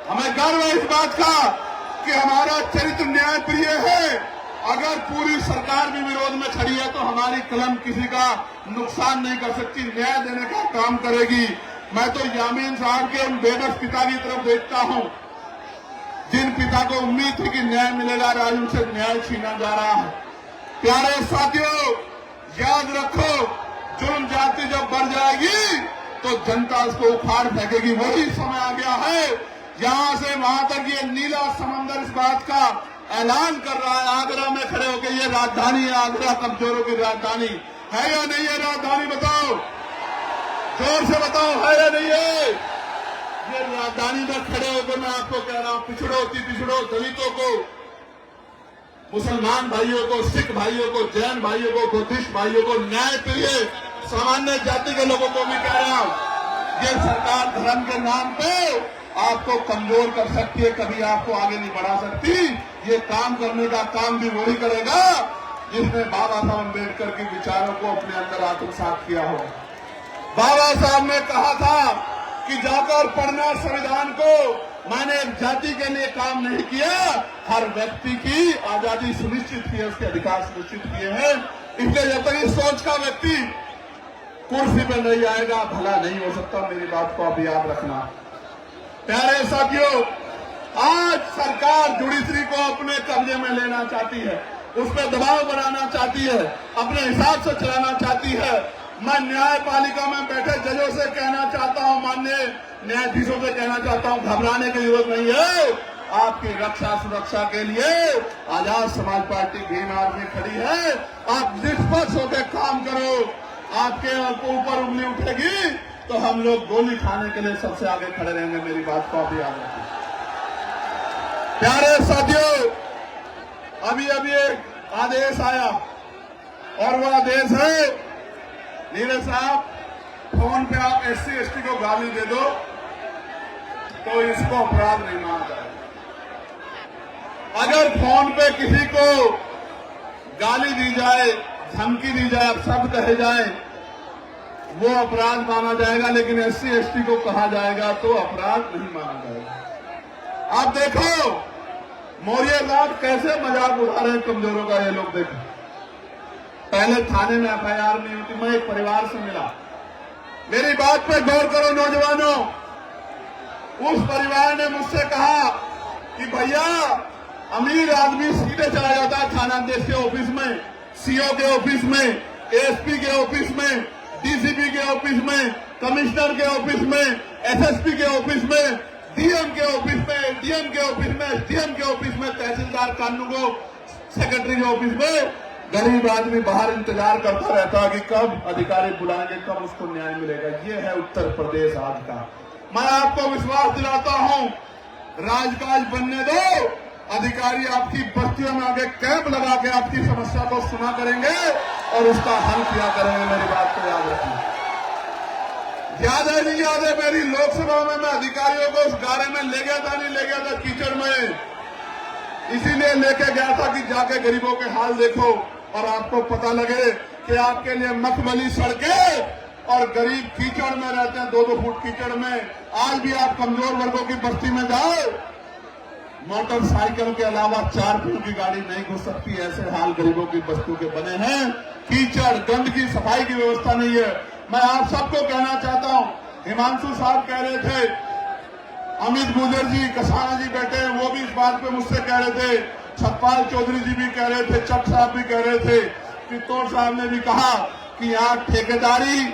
हमें गर्व है इस बात का कि हमारा चरित्र न्यायप्रिय है। अगर पूरी सरकार भी विरोध में खड़ी है तो हमारी कलम किसी का नुकसान नहीं कर सकती, न्याय देने का काम करेगी। मैं तो यामीन साहब के उन बेबस पिता की तरफ देखता हूं, जिन पिता को उम्मीद थी कि न्याय मिलेगा, आज उनसे न्याय छीना जा रहा है। प्यारे साथियों, याद रखो, जुर्म जाति जब बढ़ जाएगी तो जनता उसको उखाड़ फेंकेगी। वही समय आ गया है। यहां से वहां तक ये नीला समंदर इस बात का ऐलान कर रहा है, आगरा में खड़े होकर, ये राजधानी है, आगरा कमजोरों की राजधानी है या नहीं है? राजधानी बताओ, जोर से बताओ, है या नहीं है? ये राजधानी में खड़े होकर मैं आपको कह रहा हूं, पिछड़ो पिछड़ो, दलितों को, मुसलमान भाइयों को, सिख भाइयों को, जैन भाइयों को, बुद्धिस्ट भाइयों को, न्याय प्रिय सामान्य जाति के लोगों को भी कह रहा हूं, ये सरकार धर्म के नाम पे आपको कमजोर कर सकती है, कभी आपको आगे नहीं बढ़ा सकती। ये काम करने का काम भी वही करेगा जिसने बाबा साहब अम्बेडकर के विचारों को अपने अंदर आत्मसात किया हो। बाबा साहब ने कहा था कि जाकर पढ़ना संविधान को, मैंने एक जाति के लिए काम नहीं किया, हर व्यक्ति की आजादी सुनिश्चित की है, उसके अधिकार सुनिश्चित किए हैं। इसलिए जब तक इस सोच का व्यक्ति कुर्सी पर नहीं आएगा, भला नहीं हो सकता। मेरी बात को आप याद रखना। प्यारे साथियों, आज सरकार जुडिशरी को अपने कब्जे में लेना चाहती है, उस पर दबाव बनाना चाहती है, अपने हिसाब से चलाना चाहती है। मैं न्यायपालिका में बैठे जजों से कहना चाहता हूं, माननीय न्यायाधीशों से कहना चाहता हूं, घबराने की जरूरत नहीं है। आपकी रक्षा सुरक्षा के लिए आजाद समाज पार्टी भीम आर्मी खड़ी है। आप निष्पक्ष होकर काम करो। आपके ऊपर उंगली उठेगी तो हम लोग गोली खाने के लिए सबसे आगे खड़े रहेंगे। मेरी बात को आप याद रखिए। प्यारे साथियों, अभी एक आदेश आया और वो आदेश है, नीरज साहब, फोन पे आप SC/ST को गाली दे दो तो इसको अपराध नहीं माना जाएगा। अगर फोन पे किसी को गाली दी जाए, धमकी दी जाए, अपशब्द कहे जाए, वो अपराध माना जाएगा, लेकिन SC/ST को कहा जाएगा तो अपराध नहीं माना जाएगा। आप देखो मौर्य साहब कैसे मजाक उड़ा रहे हैं कमजोरों का। ये लोग देखो, पहले थाने में FIR नहीं होती। मैं एक परिवार से मिला, मेरी बात पे गौर करो नौजवानों। उस परिवार ने मुझसे कहा कि भैया, अमीर आदमी सीधे चला जाता है थानाध्यक्ष के ऑफिस में, CO के ऑफिस में, ASP के ऑफिस में, DCP के ऑफिस में, कमिश्नर के ऑफिस में, SSP के ऑफिस में, DM के ऑफिस में, DM के ऑफिस में, SDM के ऑफिस में, तहसीलदार कानूनगो सेक्रेटरी के ऑफिस में। गरीब आदमी बाहर इंतजार करता रहता है कि कब अधिकारी बुलाएंगे, कब उसको न्याय मिलेगा। ये है उत्तर प्रदेश आज का। मैं आपको विश्वास दिलाता हूं, राजकाज बनने दो। अधिकारी आपकी बस्तियों में आगे कैंप लगा के आपकी समस्या को सुना करेंगे और उसका हल किया करेंगे। मेरी बात को याद रखिए। याद है नहीं याद है, मेरी लोकसभा में मैं अधिकारियों को उस गारे में ले गया था, नहीं ले गया था, कीचड़ में। इसीलिए लेके गया था कि जाके गरीबों के हाल देखो और आपको पता लगे कि आपके लिए मखमली सड़कें और गरीब कीचड़ में रहते हैं, 2-2 फुट कीचड़ में। आज भी आप कमजोर वर्गों की बस्ती में जाओ, मोटरसाइकिल के अलावा 4 पहियों की गाड़ी नहीं घुस सकती। ऐसे हाल गरीबों की बस्तियों के बने हैं। कीचड़, गंदगी, सफाई की व्यवस्था नहीं है। मैं आप सबको कहना चाहता हूं, हिमांशु साहब कह रहे थे, अमित गुजर जी, कसाना जी बैठे हैं, वो भी इस बात पे मुझसे कह रहे थे, छतपाल चौधरी जी भी कह रहे थे, चक साहब भी कह रहे थे, चित्तौड़ साहब ने भी कहा कि यहाँ ठेकेदारी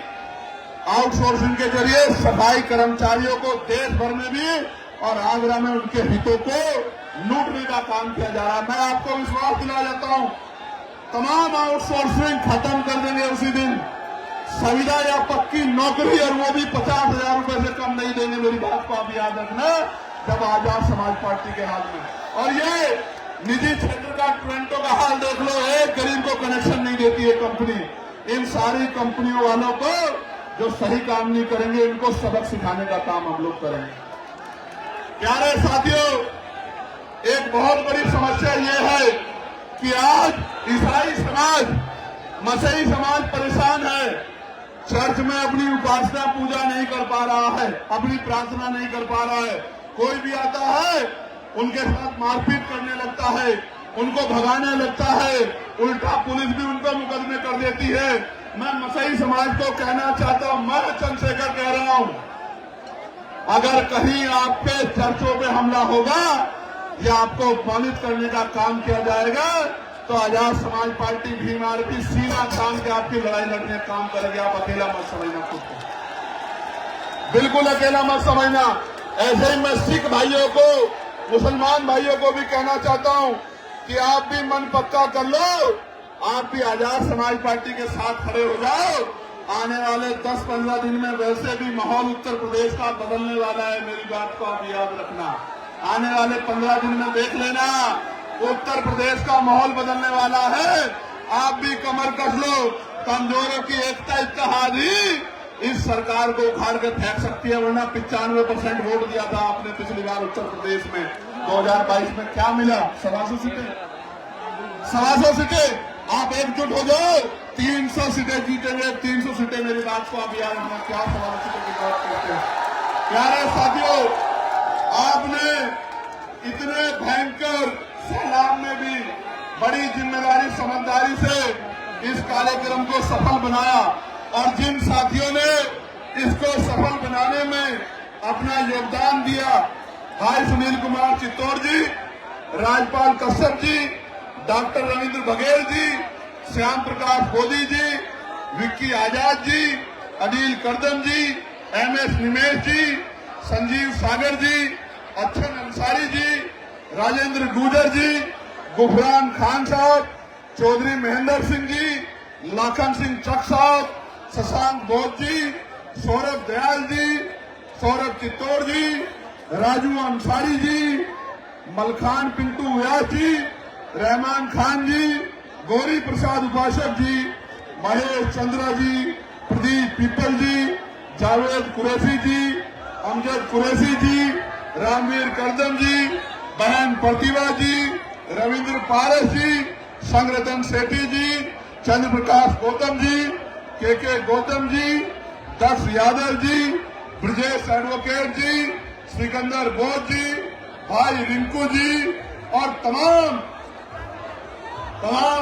आउटसोर्सिंग के जरिए सफाई कर्मचारियों को देश भर में भी और आगरा में उनके हितों को लूटने का काम किया जा रहा है। मैं आपको विश्वास दिला जाता हूं, तमाम आउटसोर्सिंग खत्म कर देंगे उसी दिन। संविदा या पक्की नौकरी, और वो भी 50,000 रुपए से कम नहीं देंगे। मेरी बात को आप याद रखना, जब आजाद समाज पार्टी के हाथ में। और ये निजी क्षेत्र का ट्रेंटो का हाल देख लो, एक गरीब को कनेक्शन नहीं देती है कंपनी। इन सारी कंपनियों वालों को जो सही काम नहीं करेंगे, इनको सबक सिखाने का काम हम लोग करेंगे। प्यारे साथियों, एक बहुत बड़ी समस्या ये है कि आज ईसाई समाज, मसीही समाज परेशान है। चर्च में अपनी उपासना पूजा नहीं कर पा रहा है, अपनी प्रार्थना नहीं कर पा रहा है। कोई भी आता है, उनके साथ मारपीट करने लगता है, उनको भगाने लगता है, उल्टा पुलिस भी उन पर मुकदमे कर देती है। मैं मसीही समाज को कहना चाहता हूं, मैं चंद्रशेखर कह रहा हूं, अगर कहीं आप पे चर्चों पे हमला होगा या आपको अपमानित करने का काम किया जाएगा, तो आजाद समाज पार्टी भीम आर्मी सीना तान के आपकी लड़ाई लड़ने का काम करेगी। आप अकेला मत समझना खुद को, बिल्कुल अकेला मत समझना। ऐसे ही मैं सिख भाइयों को, मुसलमान भाइयों को भी कहना चाहता हूं कि आप भी मन पक्का कर लो, आप भी आजाद समाज पार्टी के साथ खड़े हो जाओ। आने वाले 10-15 दिन में वैसे भी माहौल उत्तर प्रदेश का बदलने वाला है। मेरी बात को आप याद रखना, आने वाले 15 दिन में देख लेना, उत्तर प्रदेश का माहौल बदलने वाला है। आप भी कमर कस लो, कमजोरों की एकता इत्तेहाद ही इस सरकार को उखाड़ के फेंक सकती है। वरना 95% वोट दिया था आपने पिछली बार उत्तर प्रदेश में। 2022 में क्या मिला? 125 सीटें, 125 सीटें। आप एकजुट हो जाओ, 300 सीटें जीतेंगे, 300 सीटें। मेरी बात को आप याद रखना, क्या 125 सीटों की बात करते हैं। प्यारे साथियों, आपने इतने भयंकर सैलाब में भी बड़ी जिम्मेदारी, समझदारी से इस कार्यक्रम को सफल बनाया, और जिन साथियों ने इसको सफल बनाने में अपना योगदान दिया, भाई सुनील कुमार चित्तौड़ जी, राजपाल कश्यप जी, डॉक्टर रविंद्र बघेल जी, श्याम प्रकाश मोदी जी, विक्की आजाद जी, अनिल करदम जी, MS निमेश जी, संजीव सागर जी, अच्छन अंसारी जी, राजेंद्र गुजर जी, गुफरान खान साहब, चौधरी महेंद्र सिंह जी, लाखन सिंह चक साहब, शशांक बोध जी, सौरभ दयाल जी, सौरभ चित्तौड़ जी, राजू अंसारी जी, मलखान पिंटू व्यास जी, रहमान खान जी, गौरी प्रसाद उपासक जी, महेश चंद्रा जी, प्रदीप पीपल जी, जावेद कुरैशी जी, अमजद कुरैशी जी, रामवीर करदम जी, बहन प्रतिभा जी, रविंद्र पारस जी, संगरतन सेठी जी, चंद्र प्रकाश गौतम जी, के गौतम जी, दक्ष यादव जी, ब्रजेश एडवोकेट जी, सिकंदर बोध जी, भाई रिंकू जी और तमाम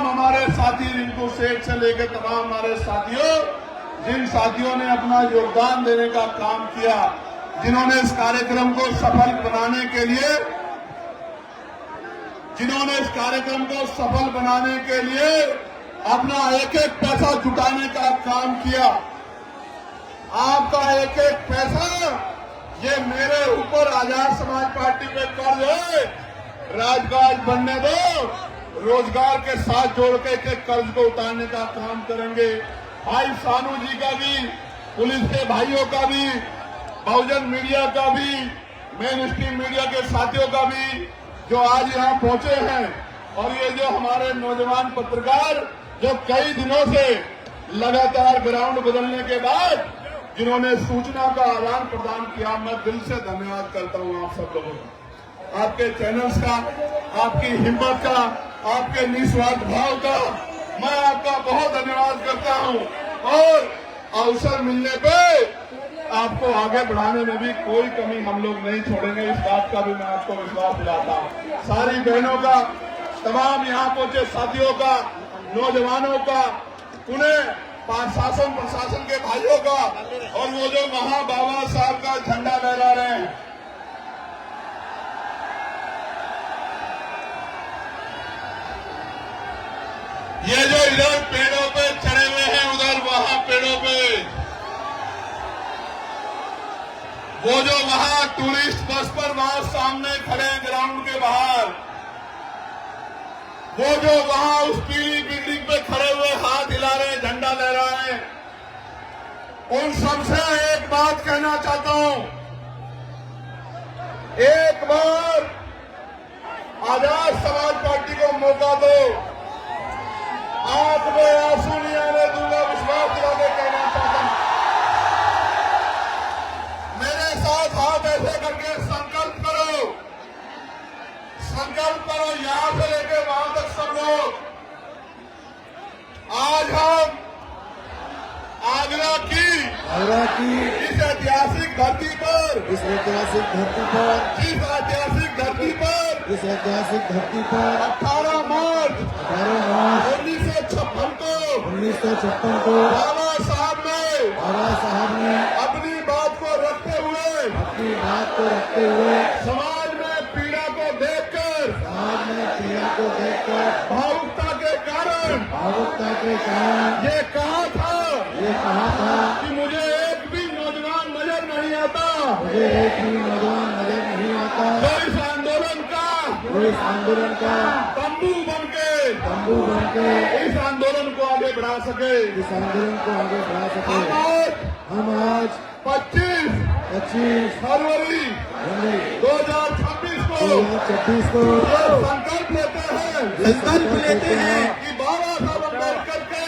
हमारे साथी, रिंकू सेठ से लेकर तमाम हमारे साथियों, जिन साथियों ने अपना योगदान देने का काम किया, जिन्होंने इस कार्यक्रम को सफल बनाने के लिए अपना एक एक पैसा जुटाने का काम किया। आपका एक एक पैसा ये मेरे ऊपर आजाद समाज पार्टी पे कर्ज है। राजकाज बनने दो, रोजगार के साथ जोड़ के एक कर्ज को उतारने का काम करेंगे। भाई सानू जी का भी, पुलिस के भाइयों का भी, बहुजन मीडिया का भी, मेन स्ट्रीम मीडिया के साथियों का भी, जो आज यहाँ पहुंचे हैं, और ये जो हमारे नौजवान पत्रकार जो कई दिनों से लगातार ग्राउंड बदलने के बाद जिन्होंने सूचना का आदान प्रदान किया, मैं दिल से धन्यवाद करता हूं आप सब लोगों का, आपके चैनल्स का, आपकी हिम्मत का, आपके निस्वार्थ भाव का मैं आपका बहुत धन्यवाद करता हूं। और अवसर मिलने पे आपको आगे बढ़ाने में भी कोई कमी हम लोग नहीं छोड़ेंगे, इस बात का भी मैं आपको विश्वास दिलाता हूं। सारी बहनों का, तमाम यहाँ पहुंचे साथियों का, नौजवानों का, उन्हें शासन प्रशासन के भाइयों का, और वो जो बाबा साहब का झंडा लहरा रहे हैं, ये जो इधर पेड़ों पे चढ़े हुए हैं, उधर वहां पेड़ों पे, वो जो वहां टूरिस्ट बस पर वहां सामने खड़े ग्राउंड के बाहर, वो जो वहां उस पीली बिल्डिंग पे खड़े हुए हाथ हिला रहे, झंडा लहरा रहे हैं, उन सबसे एक बात कहना चाहता हूं, एक बार आजाद समाज पार्टी को मौका दो। आंख में आंसू नहीं आने दूंगा, विश्वास दिला के कहना चाहता हूं। मेरे साथ हाथ ऐसे करके संकल्प करो, यहां से लेकर वहां तक सब लोग। आज हम आगरा की इस ऐतिहासिक धरती पर, इस ऐतिहासिक धरती पर 18 मार्च 1956 को बाबा साहब ने अपनी बात को रखते हुए समाज में पीड़ा को देखकर, भावुकता के कारण ये कहा था कि मुझे एक भी नौजवान नजर नहीं आता जो इस आंदोलन का तंबू बन के इस आंदोलन को आगे बढ़ा सके। हम आज 25 फरवरी 2026 को संकल्प लेते हैं कि बाबा साहब अम्बेडकर के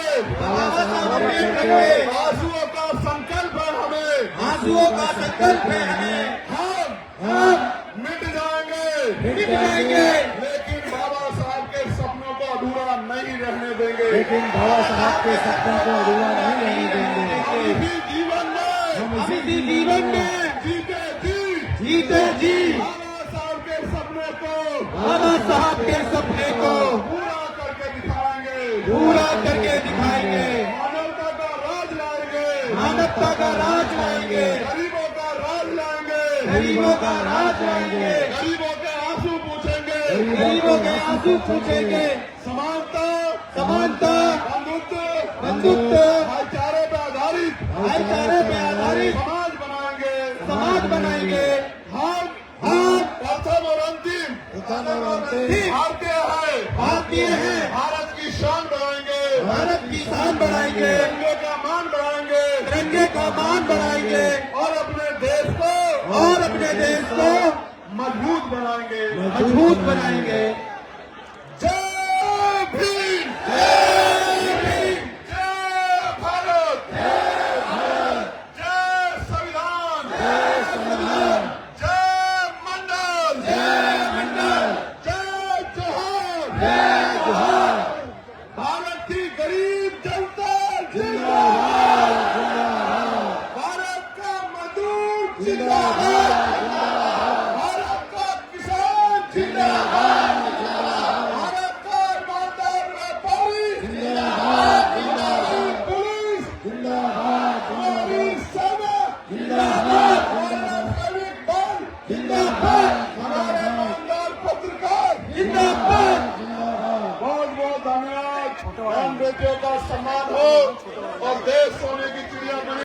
आंसुओं का संकल्प है हमें, हम मिट जाएंगे, लेकिन बाबा साहब के सपनों को अधूरा नहीं रहने देंगे। इसी जीवन में जीते जी बाबा साहब के सपने को पूरा करके दिखाएंगे। मानवता का राज लाएंगे, गरीबों का राज लाएंगे, गरीबों के आंसू पूछेंगे, समानता, बंधुत्व, भाईचारे पे आधारित समाज बनाएंगे हम प्रथम और अंतिम भारतीय है भारत की शान बढ़ाएंगे तिरंगे का मान बढ़ाएंगे और अपने देश को मजबूत बनाएंगे जय भीम जय भारत जय संविधान जय मंडल जय जोहार भारत की गरीब जनता जिंदाबाद भारत का मजदूर जिंदाबाद